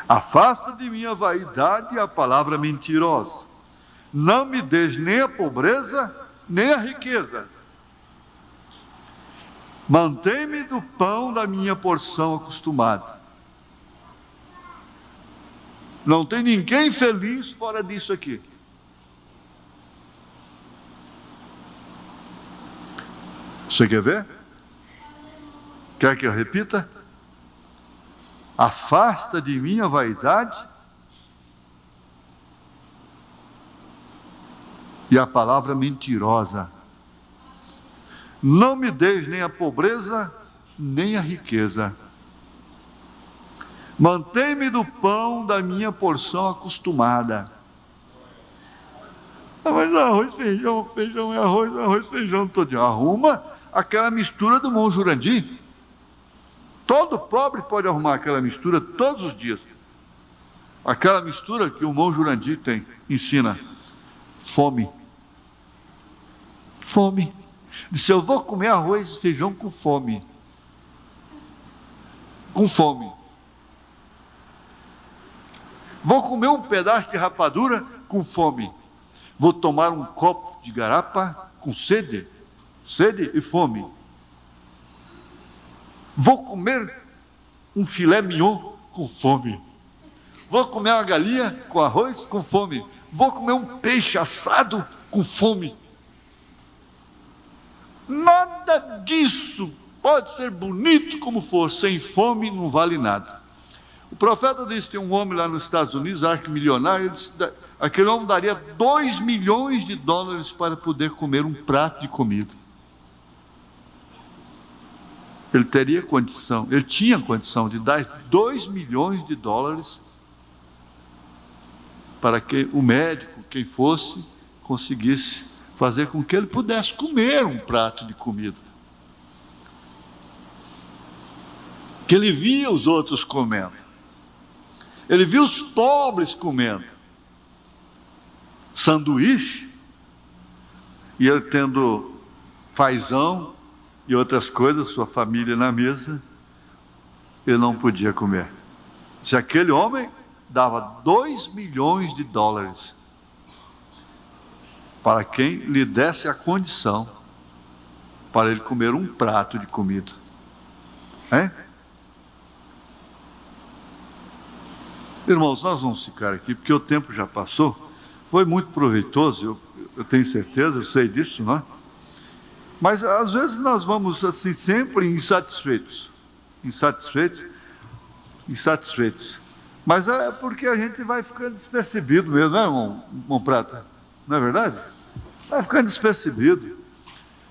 Afasta de mim a vaidade e a palavra mentirosa. Não me des nem a pobreza, nem a riqueza. Mantém-me do pão da minha porção acostumada. Não tem ninguém feliz fora disso aqui. Você quer ver? Quer que eu repita? Afasta de mim a vaidade e a palavra mentirosa. Não me deis nem a pobreza, nem a riqueza. Mantém-me do pão da minha porção acostumada. Mas arroz, feijão, feijão é arroz, arroz, feijão todo dia. Arruma aquela mistura do Monte Jurandir. Todo pobre pode arrumar aquela mistura todos os dias. Aquela mistura que o Monte Jurandir tem, ensina. Fome. Fome. Disse, eu vou comer arroz e feijão com fome. Com fome. Vou comer um pedaço de rapadura com fome. Vou tomar um copo de garapa com sede. Sede e fome. Vou comer um filé mignon com fome. Vou comer uma galinha com arroz com fome. Vou comer um peixe assado com fome. Nada disso pode ser bonito como for, sem fome não vale nada. O profeta disse, tem um homem lá nos Estados Unidos, arquimilionário, ele disse, aquele homem daria 2 milhões de dólares para poder comer um prato de comida. Ele teria condição, ele tinha condição de dar 2 milhões de dólares para que o médico, quem fosse, conseguisse fazer com que ele pudesse comer um prato de comida. Que ele via os outros comendo. Ele via os pobres comendo. Sanduíche. E ele tendo fazão e outras coisas, sua família na mesa, ele não podia comer. Se aquele homem dava 2 milhões de dólares para quem lhe desse a condição para ele comer um prato de comida. Hein? Irmãos, nós vamos ficar aqui, porque o tempo já passou. Foi muito proveitoso, eu tenho certeza, eu sei disso, não é? Mas às vezes nós vamos assim insatisfeitos. Mas é porque a gente vai ficando despercebido mesmo, né, irmão Prata? Não é verdade? Vai ficando despercebido.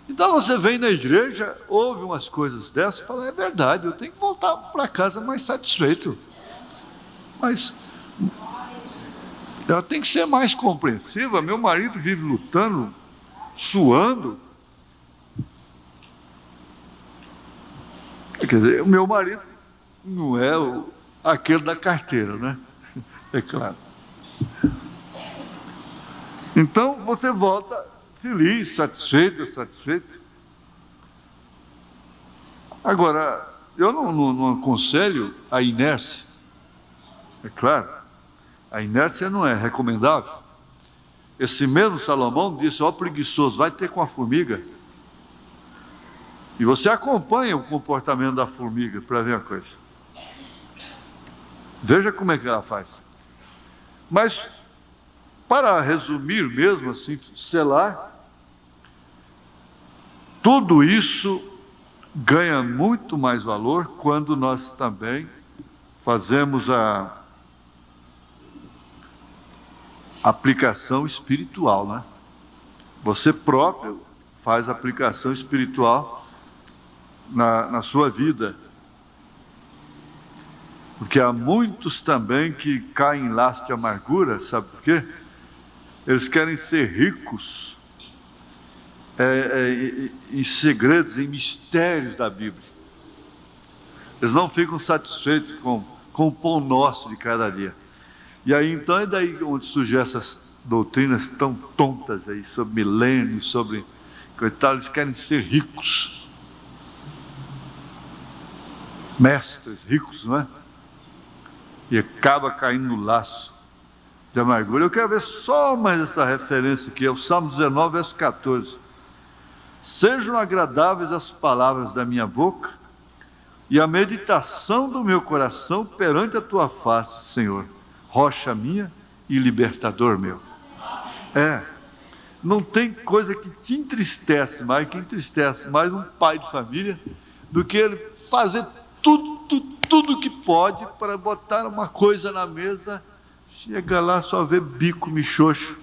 Então você vem na igreja, ouve umas coisas dessas e fala, é verdade, eu tenho que voltar para casa mais satisfeito. Mas ela tem que ser mais compreensiva. Meu marido vive lutando, suando. Quer dizer, o meu marido não é aquele da carteira, né? É claro. Então você volta feliz, satisfeito. Agora, eu não aconselho a inércia. É claro, a inércia não é recomendável. Esse mesmo Salomão disse, ó preguiçoso, vai ter com a formiga. E você acompanha o comportamento da formiga para ver a coisa. Veja como é que ela faz. Mas, para resumir mesmo assim, selar, tudo isso ganha muito mais valor quando nós também fazemos a aplicação espiritual, né? Você próprio faz aplicação espiritual na sua vida. Porque há muitos também que caem em laço de amargura, sabe por quê? Eles querem ser ricos em segredos, em mistérios da Bíblia. Eles não ficam satisfeitos com o pão nosso de cada dia. E aí então é daí onde surgem essas doutrinas tão tontas aí, sobre milênios, sobre coitado, eles querem ser ricos. Mestres ricos, não é? E acaba caindo no laço de amargura. Eu quero ver só mais essa referência aqui, é o Salmo 19, verso 14. Sejam agradáveis as palavras da minha boca e a meditação do meu coração perante a tua face, Senhor, rocha minha e libertador meu. Não tem coisa que te entristece mais, um pai de família, do que ele fazer tudo que pode para botar uma coisa na mesa, chega lá só vê bico michoxo.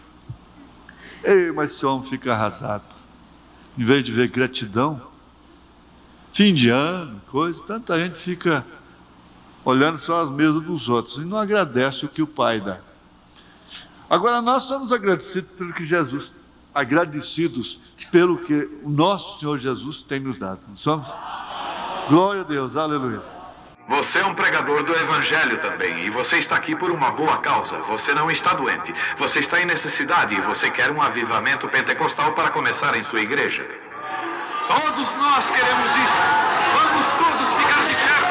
Ei, mas esse homem fica arrasado. Em vez de ver gratidão, fim de ano, coisa, tanta gente fica olhando só as mesas dos outros e não agradece o que o Pai dá. Agora nós somos agradecidos pelo que o nosso Senhor Jesus tem nos dado, não somos? Glória a Deus, aleluia. Você é um pregador do Evangelho também, e você está aqui por uma boa causa. Você não está doente, você está em necessidade e você quer um avivamento pentecostal para começar em sua igreja. Todos nós queremos isso. Vamos todos ficar de pé.